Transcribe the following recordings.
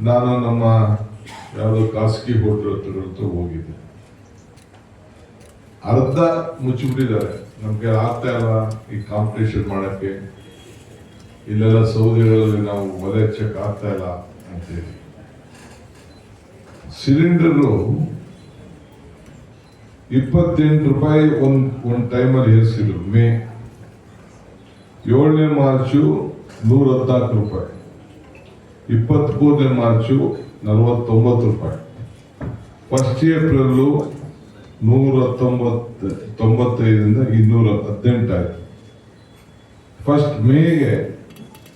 ನಾನು ನಮ್ಮ ಯಾವುದೋ ಖಾಸಗಿ ಹೋಟೆಲ್ ಹತ್ರ ಹೋಗಿದ್ದೆ. ಅರ್ಧ ಮುಚ್ಚಿಬಿಟ್ಟಿದ್ದಾರೆ. ನಮ್ಗೆ ಆಗ್ತಾ ಇಲ್ಲ ಈ ಕಾಂಪಿಟೇಷನ್ ಮಾಡಕ್ಕೆ, ಇಲ್ಲೆಲ್ಲ ಸೌದೆಗಳಲ್ಲಿ ನಾವು ಒಲೆ ಚೆಕ್ ಆಗ್ತಾ ಇಲ್ಲ ಅಂತೇಳಿ. ಸಿಲಿಂಡರು 28 ರೂಪಾಯಿ ಒಂದು ಟೈಮಲ್ಲಿ ಏರಿಸಿದ್ರು. ಮೇ 7ನೇ ಮಾರ್ಚು 114 ರೂಪಾಯಿ, 23ನೇ ಮಾರ್ಚು 49 ರೂಪಾಯಿ, 1 ಏಪ್ರಿಲ್ 195ರಿಂದ 218 ಆಯ್ತು. 1 ಮೇಗೆ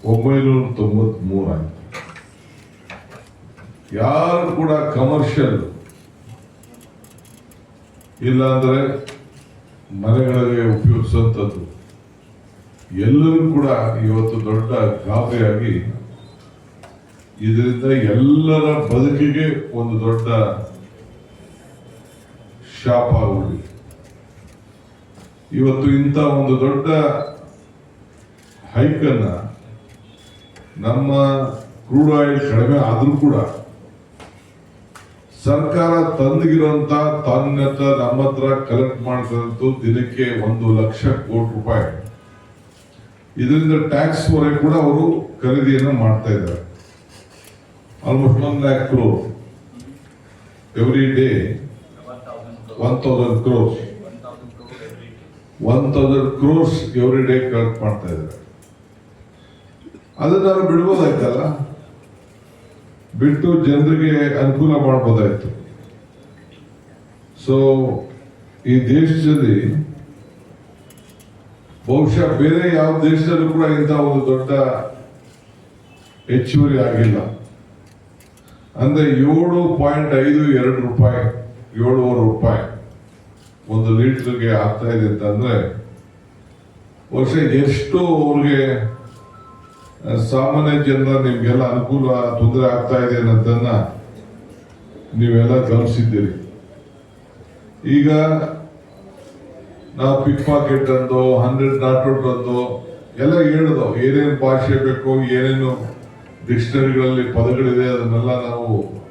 993 ಆಯ್ತು. ಯಾರು ಕೂಡ ಕಮರ್ಷಿಯಲ್ ಇಲ್ಲಾಂದ್ರೆ ಮನೆಗಳಿಗೆ ಉಪಯೋಗಿಸುವಂಥದ್ದು ಎಲ್ಲರೂ ಕೂಡ ಇವತ್ತು ದೊಡ್ಡ ಗಾಬರಿಯಾಗಿ ಇದರಿಂದ ಎಲ್ಲರ ಬದುಕಿಗೆ ಒಂದು ದೊಡ್ಡ ಶಾಪ ಆಗುವುದು. ಇವತ್ತು ಇಂಥ ಒಂದು ದೊಡ್ಡ ಹೈಕನ್ನ ನಮ್ಮ ಕ್ರೂಡ್ ಆಯಿಲ್ ಕಡಿಮೆ ಆದ್ರೂ ಕೂಡ ಸರ್ಕಾರ ತಂದಿಗಿರುವಂತ ತನ್ನತ್ರ ನಮ್ಮ ಹತ್ರ ಕಲೆಕ್ಟ್ ಮಾಡ್ತಿರೋದು ದಿನಕ್ಕೆ 1 ಲಕ್ಷ ಕೋಟಿ ರೂಪಾಯಿ. ಇದರಿಂದ ಟ್ಯಾಕ್ಸ್ ವರೆಗೆ ಕೂಡ ಅವರು ಖರೀದಿಯನ್ನು ಮಾಡ್ತಾ ಇದ್ದಾರೆ. Almost 1 lakh crore every day. 1000 crores 1000 crores every day collect ಮಾಡ್ತಾ ಇದ್ದಾರೆ. ಅದನ್ನ ನಾವು ಬಿಡ್ಬೋದಾಯ್ತಲ್ಲ, ಬಿಟ್ಟು ಜನರಿಗೆ ಅನುಕೂಲ ಮಾಡ್ಬೋದಾಯ್ತು. ಸೊ ಈ ದೇಶದಲ್ಲಿ ಬಹುಶಃ ಬೇರೆ ಯಾವ ದೇಶದಲ್ಲೂ ಕೂಡ ಇಂಥ ಒಂದು ದೊಡ್ಡ ಹೆಚ್ಚುವರಿ ಆಗಿಲ್ಲ. ಅಂದ್ರೆ 7.52 ರೂಪಾಯಿ, 7.5 ರೂಪಾಯಿ 1 ಲೀಟರ್ಗೆ ಆಗ್ತಾ ಇದೆ ಅಂತಂದ್ರೆ ವರ್ಷ ಎಷ್ಟು ಅವ್ರಿಗೆ ಸಾಮಾನ್ಯ ಜನರ ನಿಮ್ಗೆಲ್ಲ ಅನುಕೂಲ ತೊಂದರೆ ಆಗ್ತಾ ಇದೆ ಅನ್ನೋದನ್ನ ನೀವೆಲ್ಲ ಗಮನಿಸಿದ್ದೀರಿ. ಈಗ ನಾವು ಪಿಕ್ ಪಾಕೆಟ್ ಅಂದು 100 ನಾಟ್ ಔಟ್ ಅಂದು ಎಲ್ಲ ಹೇಳಿದೋ, ಏನೇನು ಭಾಷೆ ಬೇಕು, ಏನೇನು ಡಿಕ್ಷನರಿಗಳಲ್ಲಿ ಪದಗಳಿದೆ ಅದನ್ನೆಲ್ಲ ನಾವು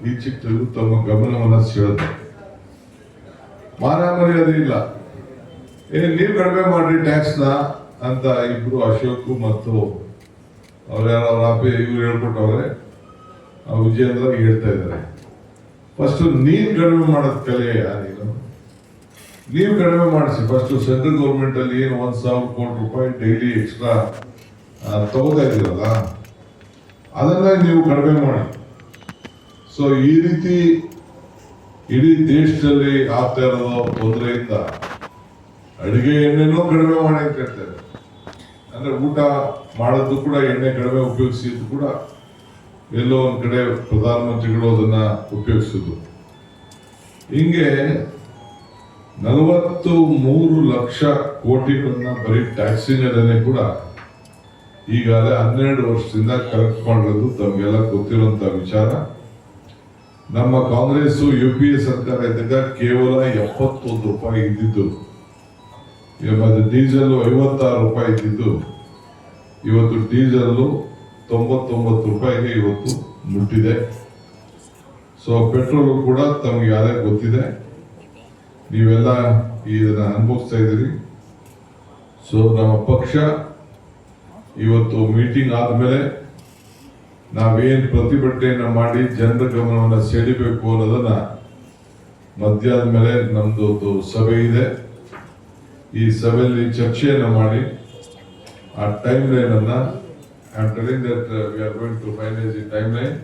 ಈಚೆಗೆ ತೆಗೆದು ತಮ್ಮ ಗಮನವನ್ನು ಸೆಳೆದು. ಮಾನ ಮರ್ಯಾದೆ ಇಲ್ಲ, ನೀವು ಕಡಿಮೆ ಮಾಡ್ರಿ ಟ್ಯಾಕ್ಸ್ನ ಅಂತ ಇಬ್ರು ಅಶೋಕ್ ಮತ್ತು ಅವ್ರು ಇವ್ರು ಹೇಳ್ಕೊಟ್ಟವ್ರೆ, ವಿಜಯೇಂದ್ರ ಹೇಳ್ತಾ ಇದ್ದಾರೆ. ಫಸ್ಟ್ ನೀನ್ ಕಡಿಮೆ ಮಾಡೋದ್ ಕಲೆಯ ನೀವು ಕಡಿಮೆ ಮಾಡಿಸಿ. ಫಸ್ಟ್ ಸೆಂಟ್ರಲ್ ಗೌರ್ಮೆಂಟ್ ಅಲ್ಲಿ ಏನು 1000 ಕೋಟಿ ರೂಪಾಯಿ ಡೈಲಿ ಎಕ್ಸ್ಟ್ರಾ ತಗೋತಾ ಇದ್ದೀರಲ್ಲ, ಅದನ್ನ ನೀವು ಕಡಿಮೆ ಮಾಡಿ. ಸೊ ಈ ರೀತಿ ಇಡೀ ದೇಶದಲ್ಲಿ ಆಗ್ತಾ ಇರೋದು ತೊಂದರೆಯಿಂದ ಅಡಿಗೆ ಎಣ್ಣೆನೂ ಕಡಿಮೆ ಮಾಡಿ ಅಂತ ಹೇಳ್ತಾರೆ. ಅಂದ್ರೆ ಊಟ ಮಾಡೋದು ಕೂಡ ಎಣ್ಣೆ ಕಡಿಮೆ ಉಪಯೋಗಿಸಿದ್ದು ಕೂಡ ಎಲ್ಲೋ ಒಂದ್ ಕಡೆ ಪ್ರಧಾನಮಂತ್ರಿಗಳು ಅದನ್ನ ಉಪಯೋಗಿಸಿದ್ರು. ಹಿಂಗೆ 43 ಲಕ್ಷ ಕೋಟಿಗಳನ್ನ ಬರೀ ಟ್ಯಾಕ್ಸಿನಲ್ಲೇ ಕೂಡ ಈಗಾಗಲೇ 12 ವರ್ಷದಿಂದ ಕಲೆಕ್ಟ್ ಮಾಡಿರೋದು ತಮಗೆಲ್ಲ ಗೊತ್ತಿರುವಂತ ವಿಚಾರ. ನಮ್ಮ ಕಾಂಗ್ರೆಸ್ UPA ಸರ್ಕಾರ ಇದ್ದಾಗ ಕೇವಲ 71 ರೂಪಾಯಿ ಇದ್ದಿದ್ದು, ಮತ್ತೆ ಡೀಸೆಲ್ 56 ರೂಪಾಯಿ ಇದ್ದಿದ್ದು, ಇವತ್ತು ಡೀಸೆಲ್ 99 ರೂಪಾಯಿಗೆ ಇವತ್ತು ಮುಟ್ಟಿದೆ. ಸೊ ಪೆಟ್ರೋಲ್ ಕೂಡ ತಮಗೆ ಯಾರೇ ಗೊತ್ತಿದೆ, ನೀವೆಲ್ಲ ಇದನ್ನ ಅನುಭವಿಸ್ತಾ ಇದ್ದೀರಿ. ಸೊ ನಮ್ಮ ಪಕ್ಷ ಇವತ್ತು ಮೀಟಿಂಗ್ ಆದ್ಮೇಲೆ ನಾವೇನ್ ಪ್ರತಿಭಟನೆಯನ್ನ ಮಾಡಿ ಜನರ ಗಮನವನ್ನು ಸೆಳಿಬೇಕು ಅನ್ನೋದನ್ನ ಮಧ್ಯಾಹ್ನದ ಮೇಲೆ ನಮ್ದು ಒಂದು ಸಭೆ ಇದೆ. ಈ ಸಭೆಯಲ್ಲಿ ಚರ್ಚೆಯನ್ನು ಮಾಡಿ ಆ ಟೈಮ್ ಲೈನ್ ಅನ್ನ I'm telling that we are going to finalize the timeline.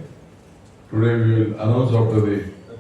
Today we will announce after the